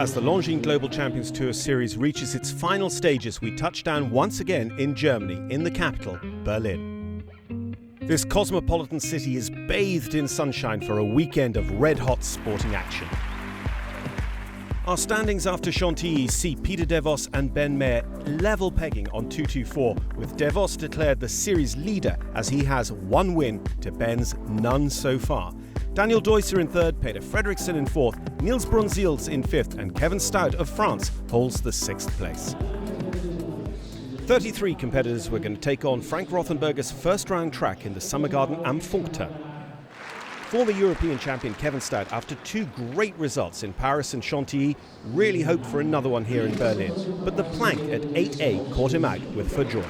As the Longines Global Champions Tour Series reaches its final stages, we touch down once again in Germany, in the capital, Berlin. This cosmopolitan city is bathed in sunshine for a weekend of red-hot sporting action. Our standings after Chantilly see Peter de Vos and Ben Mayer level pegging on 2-2-4, with de Vos declared the series leader as he has one win to Ben's none so far. Daniel Deusser in third, Peter Frederiksen in fourth, Niels Brunzils in fifth, and Kevin Stout of France holds the sixth place. 33 competitors were going to take on Frank Rothenberger's first round track in the Sommergarten am Funkturm. Former European champion Kevin Stout, after two great results in Paris and Chantilly, really hoped for another one here in Berlin, but the plank at 8A caught him out with for joy.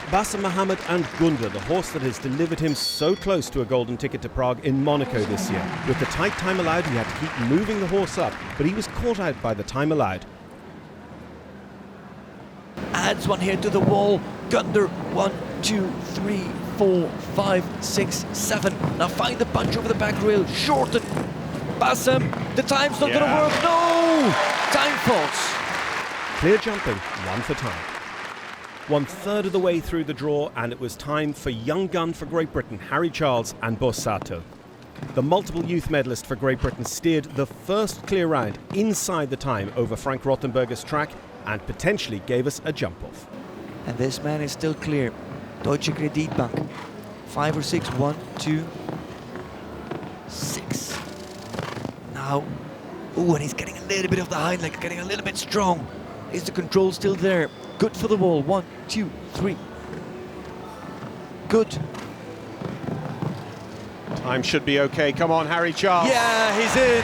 Bassem Mohammed and Gunda, the horse that has delivered him so close to a golden ticket to Prague in Monaco this year. With the tight time allowed, he had to keep moving the horse up, but he was caught out by the time allowed. Adds one here to the wall. Gunda, 1, 2, 3, 4, 5, 6, 7. Now find the punch over the back rail. Shorten. Bassem, the time's not going to work. No! Time faults. Clear jumping, one for time. 1/3 of the way through the draw, and it was time for young gun for Great Britain, Harry Charles and Borsato. The multiple youth medalist for Great Britain steered the first clear round inside the time over Frank Rothenberger's track and potentially gave us a jump off. And this man is still clear. Deutsche Kreditbank. 5 or 6, 1, 2, 6. Now, and he's getting a little bit of the hind leg, getting a little bit strong. Is the control still there? Good for the wall. 1, 2, 3. Good. Time should be okay. Come on, Harry Charles. Yeah, he's in.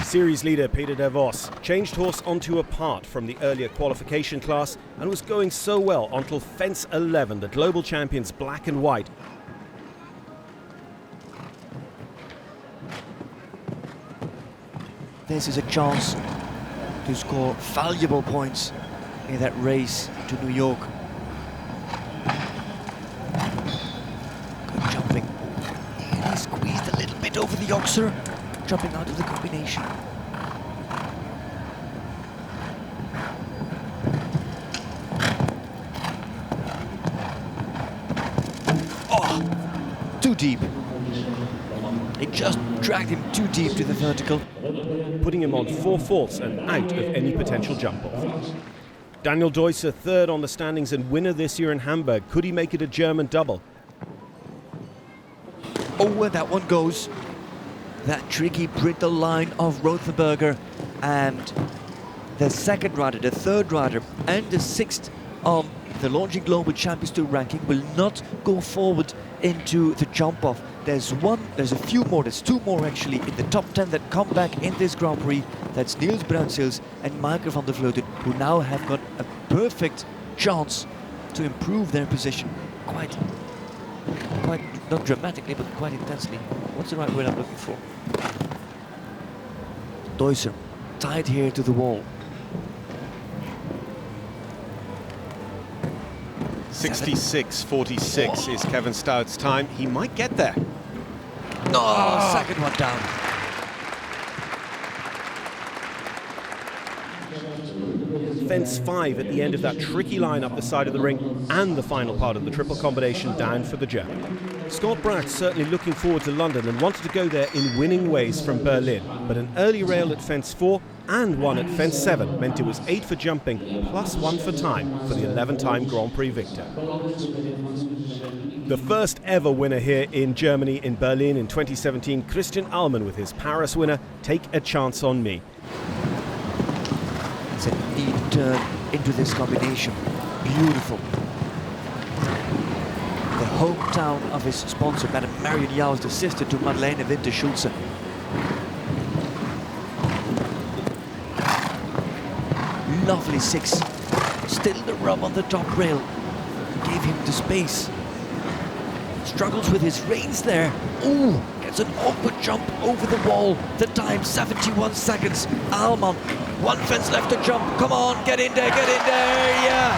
Series leader Peter de Vos changed horse onto a part from the earlier qualification class and was going so well until fence 11, the global champions black and white. This is a chance to score valuable points in that race to New York. Good jumping. And he squeezed a little bit over the oxer, jumping out of the combination. Oh, too deep. It just dragged him too deep to the vertical, putting him on 4 faults and out of any potential jump-off. Daniel Deusser third on the standings and winner this year in Hamburg. Could he make it a German double? Oh, and that one goes. That tricky brittle line of Rothenberger, and the second rider, the third rider, and the sixth on the Longines Global Champions Tour ranking will not go forward into the jump-off. There's a few more, there's 2 more actually in the top 10 that come back in this Grand Prix. That's Niels Brunzils and Michael van der Vleuten, who now have got a perfect chance to improve their position. Quite not dramatically, but quite intensely. What's the right word I'm looking for? Deusser, tied here to the wall. 66.46 is Kevin Stout's time. He might get there. No, second one down. Fence 5 at the end of that tricky line up the side of the ring, and the final part of the triple combination down for the German. Scott Bracht certainly looking forward to London and wanted to go there in winning ways from Berlin, but an early rail at fence 4 and one at fence 7 meant it was 8 for jumping plus 1 for time for the 11-time Grand Prix victor. The first ever winner here in Germany, in Berlin in 2017, Christian Allmann with his Paris winner, Take a Chance on Me. It's a neat turn into this combination. Beautiful. The hometown of his sponsor, Madame Marion Jouws, the sister to Madeleine Winter-Schulze. Lovely 6. Still the rub on the top rail. Gave him the space. Struggles with his reins there. Ooh, gets an awkward jump over the wall. The time, 71 seconds. Allmann, 1 fence left to jump. Come on, get in there, yeah.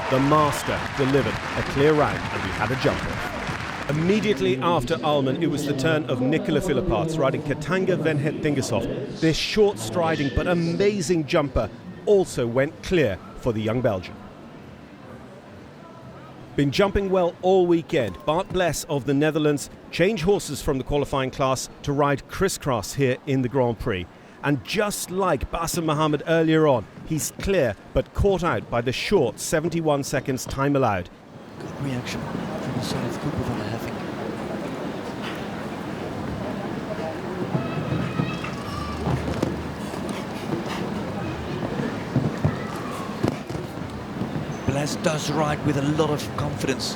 The master delivered a clear round and we had a jump off. Immediately after Almen, it was the turn of Nicola Philippaerts riding Katanga Venhet Dingeshoff. This short striding but amazing jumper also went clear for the young Belgian. Been jumping well all weekend. Bart Bless of the Netherlands changed horses from the qualifying class to ride crisscross here in the Grand Prix. And just like Bassem Mohammed earlier on, he's clear but caught out by the short 71 seconds time allowed. Good reaction from the side of Cooper van der Heffing. Bless does ride with a lot of confidence.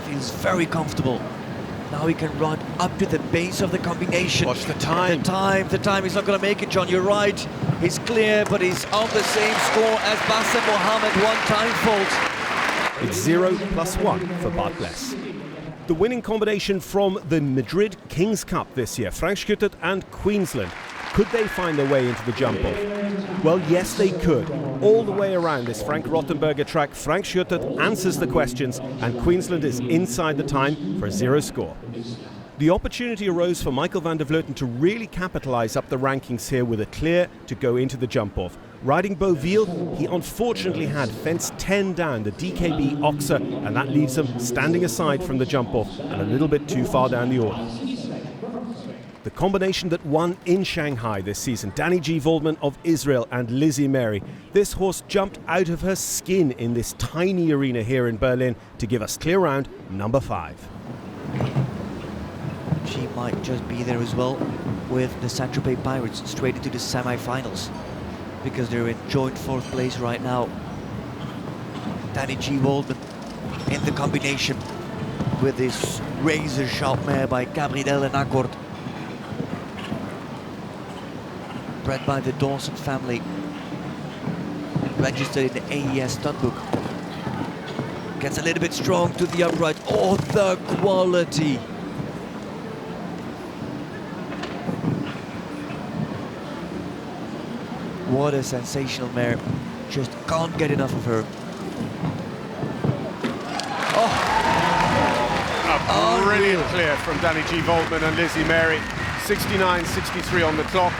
Feels very comfortable. Now he can ride up to the base of the combination. Watch the time. The time. He's not going to make it, John. You're right. He's clear, but he's on the same score as Bassem Mohammed. One time fault. It's 0+1 for Bart Bless. The winning combination from the Madrid Kings Cup this year, Frank Schüttert and Queensland. Could they find their way into the jump-off? Well, yes, they could. All the way around this Frank Rottenberger track, Frank Schüttert answers the questions and Queensland is inside the time for a 0 score. The opportunity arose for Michael van der Vleuten to really capitalise up the rankings here with a clear to go into the jump-off. Riding Beauville, he unfortunately had fence 10 down the DKB Oxer, and that leaves him standing aside from the jump-off and a little bit too far down the order. The combination that won in Shanghai this season, Danny G. Waldman of Israel and Lizzie Mary. This horse jumped out of her skin in this tiny arena here in Berlin to give us clear round number 5. She might just be there as well with the Saint-Tropez Pirates straight into the semi-finals because they're in joint 4th place right now. Danny G. Waldman in the combination with this razor-sharp mare by Gabriel and Accord. Bred by the Dawson family, registered in the AES Studbook. Gets a little bit strong to the upright. Oh, the quality! What a sensational mare. Just can't get enough of her. A brilliant clear from Danny G. Waldman and Lizzie Mary. 69.63 on the clock.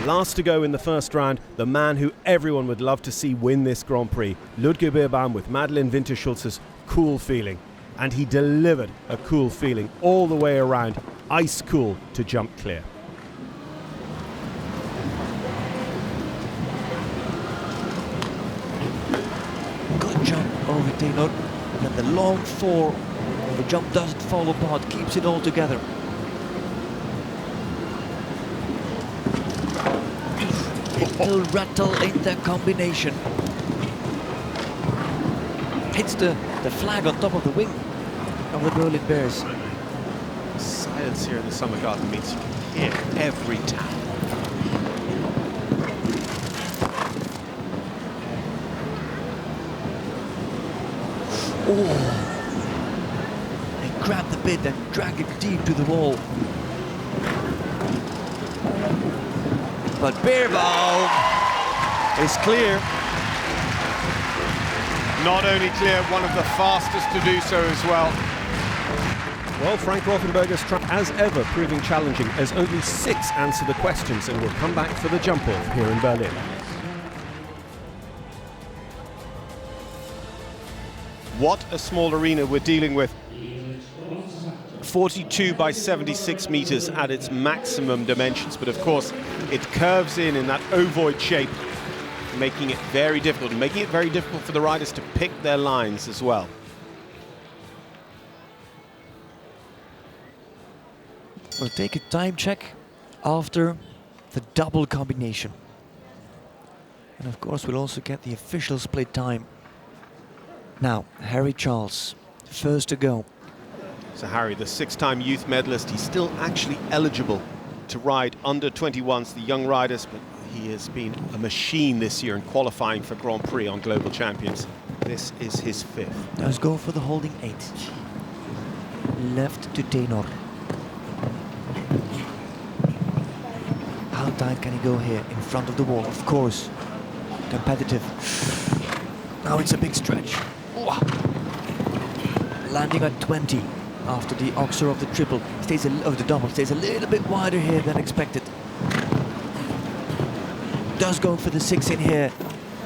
Last to go in the first round, the man who everyone would love to see win this Grand Prix, Ludger Beerbaum with Madeleine Winterschulz's Cool Feeling. And he delivered a cool feeling all the way around, ice cool to jump clear. Good jump over Taylor. And the long 4, the jump doesn't fall apart, keeps it all together. Little rattle in the combination. Hits the flag on top of the wing of the Berlin Bears. Silence here in the Summer Garden meets you can hear every tap. Oh! They grab the bit and drag it deep to the wall. But Beerbaum is clear. Not only clear, one of the fastest to do so as well. Well, Frank Rothenberger's track, as ever, proving challenging as only 6 answer the questions and will come back for the jump-off here in Berlin. What a small arena we're dealing with. 42 by 76 meters at its maximum dimensions, but of course it curves in that ovoid shape, making it very difficult for the riders to pick their lines as well. We'll take a time check after the double combination. And of course we'll also get the official split time. Now, Harry Charles, first to go. So Harry, the 6-time youth medalist, he's still actually eligible to ride under 21s, the young riders, but he has been a machine this year in qualifying for Grand Prix on Global Champions. This is his 5th. Let's go for the holding 8. Left to Tenor. How tight can he go here in front of the wall? Of course, competitive. Now it's a big stretch. landing at 20 after the oxer of the triple. Stays of the double, stays a little bit wider here than expected. Does go for the 6 in here.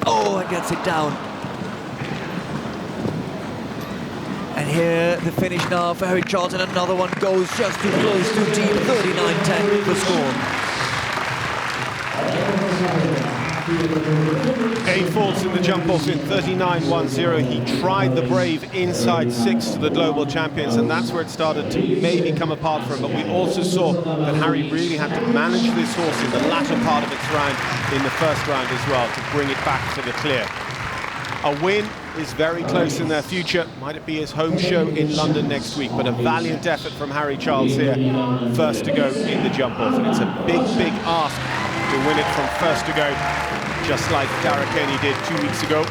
Oh, and gets it down. And here the finish now for Harry Charles, and another one goes just too close, too deep. 39-10 the score. 8 faults in the jump off in 39.10. He tried the brave inside 6 to the global champions, and that's where it started to maybe come apart for him. But we also saw that Harry really had to manage this horse in the latter part of its round, in the first round as well, to bring it back for the clear. A win is very close in their future. Might it be his home show in London next week, but a valiant effort from Harry Charles here, first to go in the jump off. And it's a big, big ask to win it from first to go, just like Darragh Kenny did 2 weeks ago.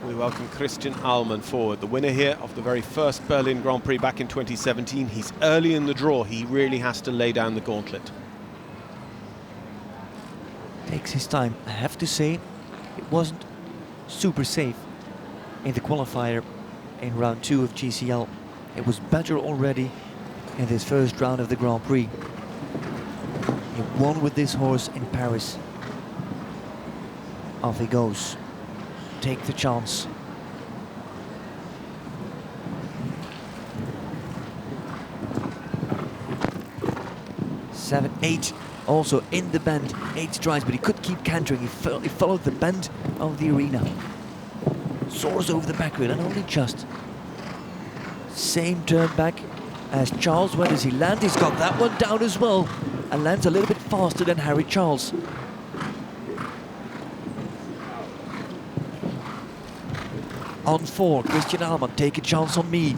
We welcome Christian Ahlmann forward, the winner here of the very first Berlin Grand Prix back in 2017. He's early in the draw. He really has to lay down the gauntlet. Takes his time. I have to say, it wasn't super safe in the qualifier in round 2 of GCL. It was better already in this first round of the Grand Prix. He won with this horse in Paris. Off he goes. Take the chance. Seven, 8, also in the bend, 8 strides, but he could keep cantering. He followed the bend of the arena. Soars over the back rail, and only just. Same turn back as Charles. Where does he land? He's got that one down as well, and lands a little bit faster than Harry Charles. On 4, Christian Ahlmann, take a chance on me.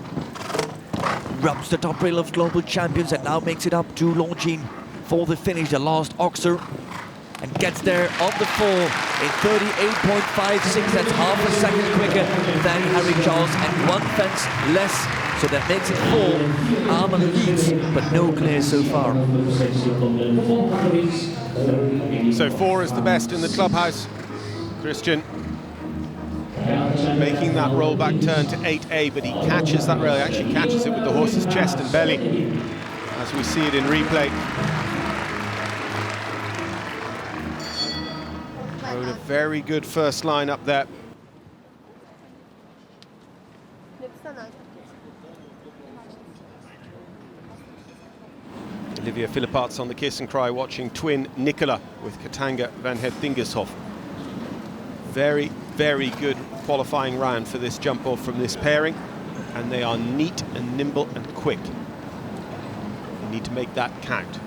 Rubs the top rail of global champions and now makes it up to Longines for the finish, the last oxer. And gets there on the 4 in 38.56. That's half a second quicker than Harry Charles, and 1 fence less. So that makes it 4. Ahlmann leads, but no clear so far. So 4 is the best in the clubhouse. Christian making that rollback turn to 8A, but he catches that rail. He actually catches it with the horse's chest and belly, as we see it in replay. Rode a very good first line up there. Olivia Philipparts on the kiss and cry, watching twin Nicola with Katanga van het Dingershof. Very, very good qualifying round for this jump off from this pairing, and they are neat and nimble and quick. You need to make that count.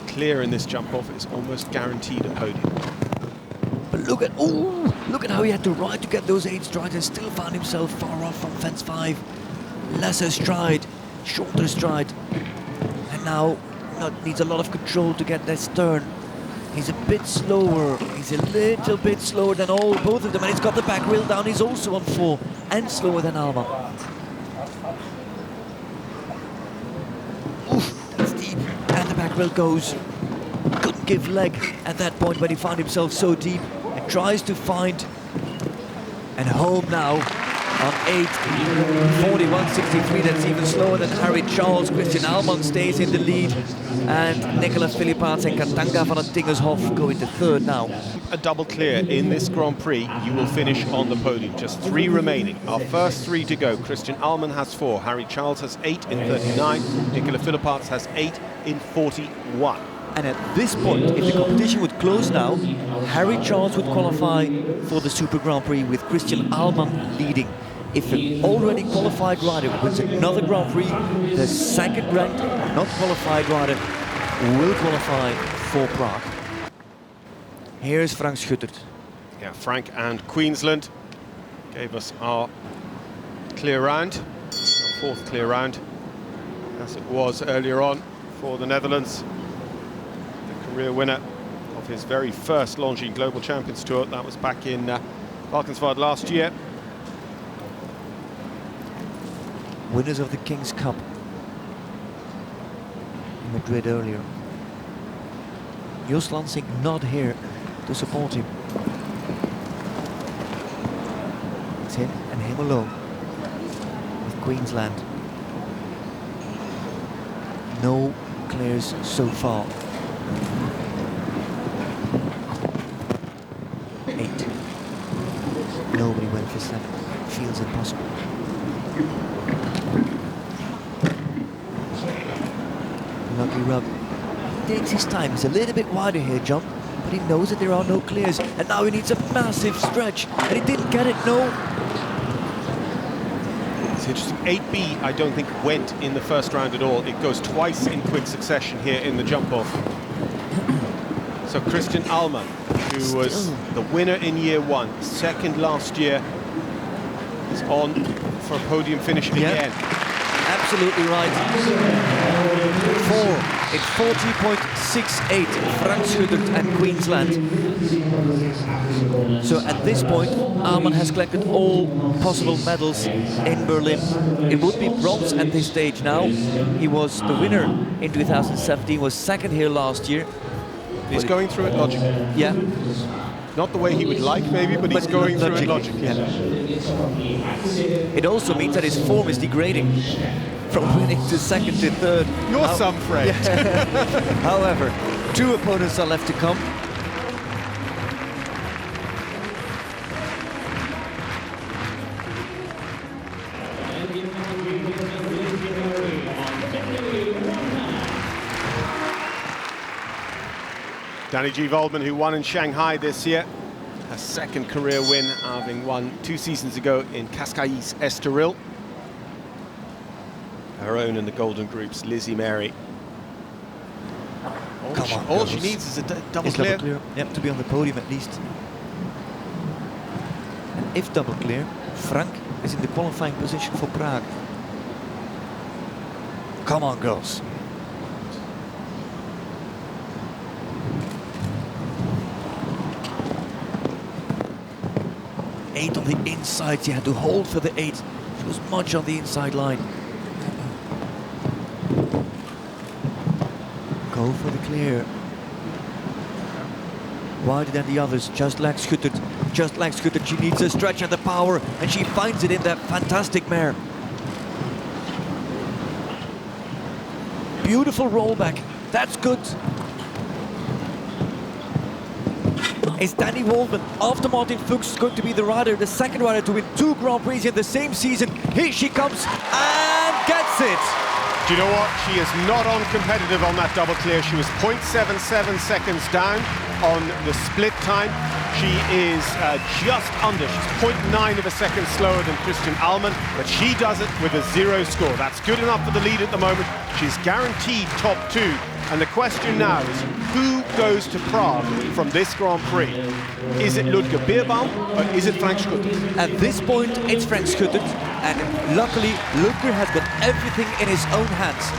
Clear in this jump off is almost guaranteed a podium. But look at how he had to ride to get those 8 strides and still found himself far off from fence 5. Lesser stride, shorter stride, and now needs a lot of control to get this turn. He's a bit slower. He's a little bit slower than both of them, and he's got the back wheel down. He's also on 4 and slower than Ahlmann. Oof, that's deep, and the back wheel goes. Couldn't give leg at that point when he found himself so deep, and tries to find and home now on 8, 41.63. That's even slower than Harry Charles. Christian Ahlmann stays in the lead, and Nicola Philipparts and Katanga van het Dingershof go into 3rd now. A double clear in this Grand Prix, you will finish on the podium. Just 3 remaining. Our first 3 to go. Christian Ahlmann has 4. Harry Charles has 8 in 39. Nicola Philipparts has 8 in 41. And at this point, if the competition would close now, Harry Charles would qualify for the Super Grand Prix with Christian Ahlmann leading. If an already qualified rider wins another Grand Prix, the second ranked, not qualified rider will qualify for Prague. Here's Frank Schuttert. Yeah, Frank and Queensland gave us our clear round, our 4th clear round, as it was earlier on for the Netherlands. The career winner of his very first Longines Global Champions Tour. That was back in Valkenswaard last year. Winners of the King's Cup in Madrid earlier. Jos Lansing not here to support him. It's him and him alone with Queensland. No clears so far. 8. Nobody went for 7. Feels impossible. Lucky rub. Takes his time. He's a little bit wider here, John, but he knows that there are no clears. And now he needs a massive stretch. And he didn't get it, no. It's interesting. 8B, I don't think, went in the first round at all. It goes twice in quick succession here in the jump-off. So Christian Allman, who was the winner in year 1, second last year, is on for a podium finish again. Absolutely right. 4 in 40.68, Frank Schuttert and Queensland. So at this point, Allman has collected all possible medals in Berlin. It would be bronze at this stage now. He was the winner in 2017, was second here last year. He's going through it logically. Yeah. Not the way he would like, maybe, but he's going through it logically. Yeah. It also means that his form is degrading from winning to second to third. You're some friend. Yeah. However, 2 opponents are left to come. Danny G. Waldman, who won in Shanghai this year, her second career win, having won 2 seasons ago in Cascais Estoril. Her own in the Golden Groups, Lizzie Mary. All she needs is a double clear. Yep, to be on the podium at least. And if double clear, Frank is in the qualifying position for Prague. Come on, girls. Eight on the inside, she had to hold for the 8. She was much on the inside line. Go for the clear. Wider than the others, just like Schuttert. Just like Schuttert, she needs a stretch and the power, and she finds it in that fantastic mare. Beautiful rollback, that's good. Is Danny Waldman, after Martin Fuchs, going to be the rider, the second rider to win 2 Grand Prix in the same season. Here she comes and gets it. Do you know what? She is not on competitive on that double clear. She was 0.77 seconds down on the split time. She is just under. She's 0.9 of a second slower than Christian Allman, but she does it with a 0 score. That's good enough for the lead at the moment. She's guaranteed top 2. And the question now is, who goes to Prague from this Grand Prix? Is it Ludger Beerbaum or is it Frank Schuttert? At this point, it's Frank Schuttert, and luckily, Ludger has got everything in his own hands.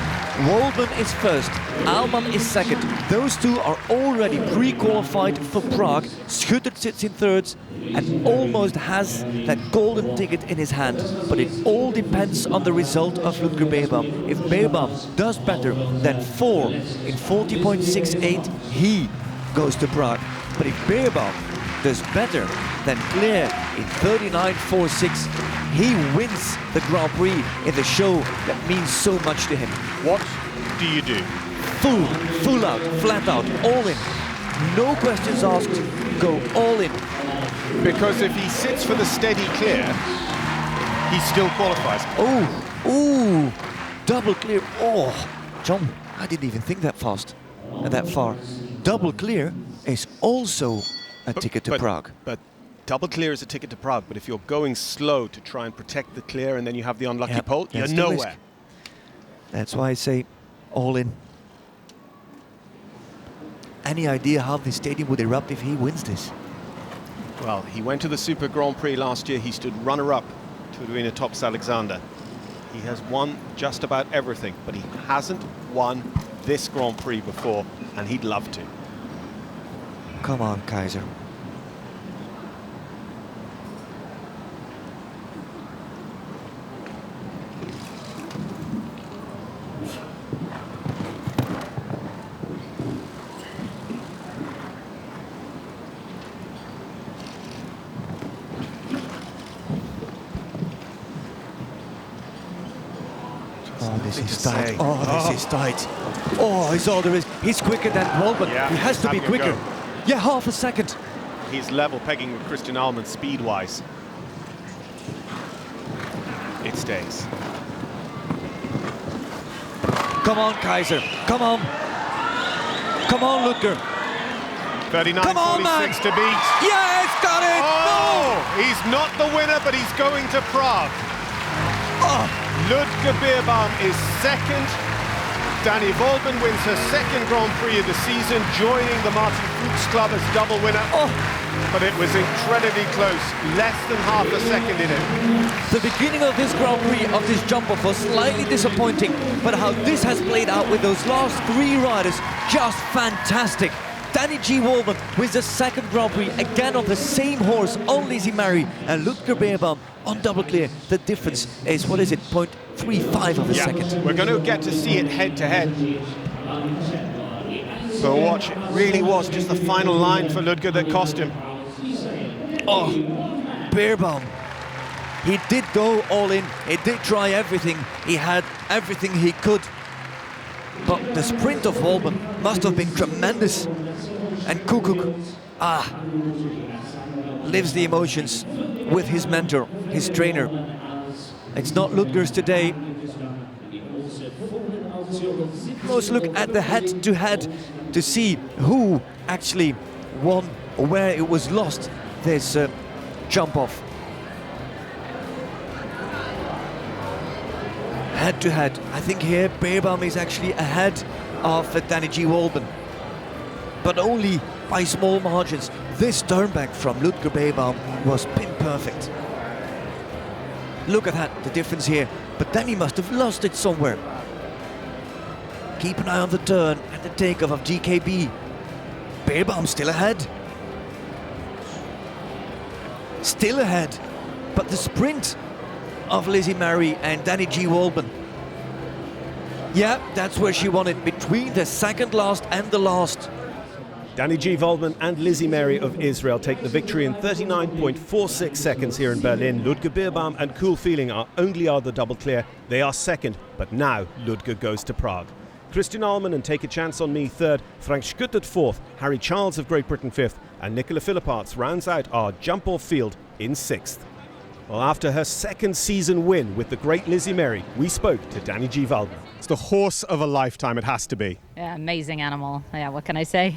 Waldman is first, Allman is second. Those 2 are already pre-qualified for Prague. Schuttert sits in third and almost has that golden ticket in his hand. But it all depends on the result of Ludger Beerbaum. If Beerbaum does better than 4 in 40.68, he goes to Prague. But if Beerbaum does better than Claire in 39.46, he wins the Grand Prix in the show that means so much to him. What do you do? Full out, flat out, all in. No questions asked, go all in. Because if he sits for the steady clear, he still qualifies. Oh, double clear. Oh, John, I didn't even think that fast and that far. Double clear is also a ticket to Prague. But double clear is a ticket to Prague, but if you're going slow to try and protect the clear and then you have the unlucky pole, you're nowhere. That's why I say all in. Any idea how the stadium would erupt if he wins this? Well, he went to the Super Grand Prix last year. He stood runner-up to Edwina Tops-Alexander. He has won just about everything, but he hasn't won this Grand Prix before, and he'd love to. Come on, Kaiser. this Nothing is to tight. say. This is tight. Oh, it's all there is. He's quicker than Wolben. Yeah, he has to be having a quicker. go. Yeah, half a second. He's level pegging with Christian Allman speed-wise. It stays. Come on, Kaiser. Come on. Come on, Ludger. 39.46 to beat. Yes, got it. Oh, he's not the winner, but he's going to Prague. Oh. Ludger Beerbaum is second. Dani Wolben wins her second Grand Prix of the season, joining the Martin Fuchs Club as double winner. Oh. But it was incredibly close, less than half a second in it. The beginning of this Grand Prix, of this jump-off, was slightly disappointing, but how this has played out with those last three riders, just fantastic. Dani G. Wolben with the second Grand Prix, again on the same horse, on Lizzie Mary, and Ludger Beerbaum on double clear. The difference is, what is it, 0.35 of a second. We're going to get to see it head-to-head. But watch, it really was just the final line for Ludger that cost him. Oh, Beerbaum. He did go all in. He did try everything. He had everything he could. But the sprint of Wolben must have been tremendous. And Kukuk, lives the emotions with his mentor, his trainer. It's not Ludger's today. Let's look at the head-to-head to see who actually won or where it was lost, this jump-off. Head-to-head, I think here Beerbaum is actually ahead of Dani G. Wolben, but only by small margins. This turnback from Ludger Beerbaum was pin perfect. Look at that, the difference here, but then he must have lost it somewhere. Keep an eye on the turn and the takeoff of GKB. Beerbaum still ahead. Still ahead, but the sprint of Lizzie Mary and Dani G. Wolben. Yeah, that's where she won it, between the second last and the last. Dani G. Wolben and Lizzie Mary of Israel take the victory in 39.46 seconds here in Berlin. Ludger Beerbaum and Cool Feeling are the double clear. They are second, but now Ludger goes to Prague. Christian Allman and Take a Chance on Me third, Frank Schuttert fourth, Harry Charles of Great Britain fifth, and Nicola Philipparts rounds out our jump-off field in sixth. Well, after her second season win with the great Lizzie Mary, we spoke to Dani G. Wolben. It's the horse of a lifetime, it has to be. Yeah, amazing animal. Yeah, what can I say?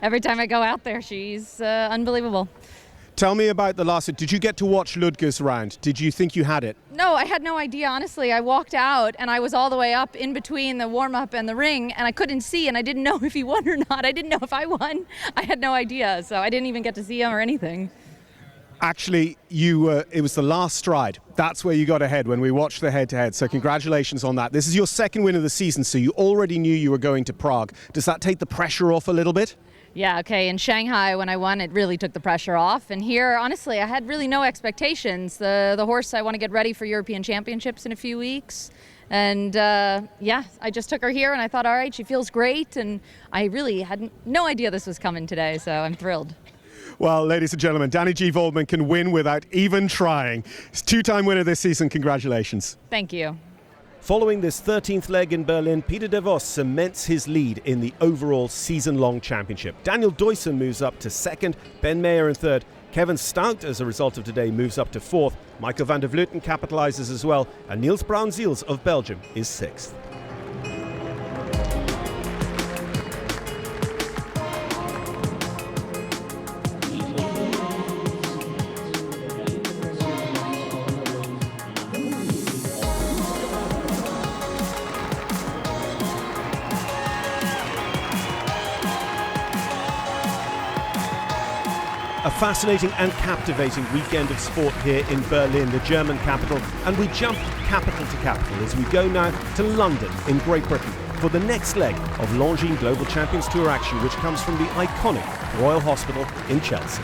Every time I go out there, she's unbelievable. Tell me about the last. Did you get to watch Ludger's round? Did you think you had it? No, I had no idea, honestly. I walked out and I was all the way up in between the warm-up and the ring, and I couldn't see, and I didn't know if he won or not. I didn't know if I won. I had no idea, so I didn't even get to see him or anything. Actually, it was the last stride. That's where you got ahead when we watched the head-to-head, so congratulations on that. This is your second win of the season, so you already knew you were going to Prague. Does that take the pressure off a little bit? Yeah, okay, in Shanghai when I won, it really took the pressure off. And here, honestly, I had really no expectations. The horse, I want to get ready for European Championships in a few weeks. And yeah, I just took her here and I thought, all right, she feels great. And I really had no idea this was coming today, so I'm thrilled. Well, ladies and gentlemen, Dani G. Wolben can win without even trying. He's two-time winner this season. Congratulations. Thank you. Following this 13th leg in Berlin, Peter de Vos cements his lead in the overall season-long championship. Daniel Duysen moves up to second, Ben Mayer in third. Kevin Stout, as a result of today, moves up to fourth. Michael van der Vleuten capitalises as well. And Niels Braun-Ziels of Belgium is sixth. A fascinating and captivating weekend of sport here in Berlin, the German capital, and we jump capital to capital as we go now to London in Great Britain for the next leg of Longines Global Champions Tour action, which comes from the iconic Royal Hospital in Chelsea.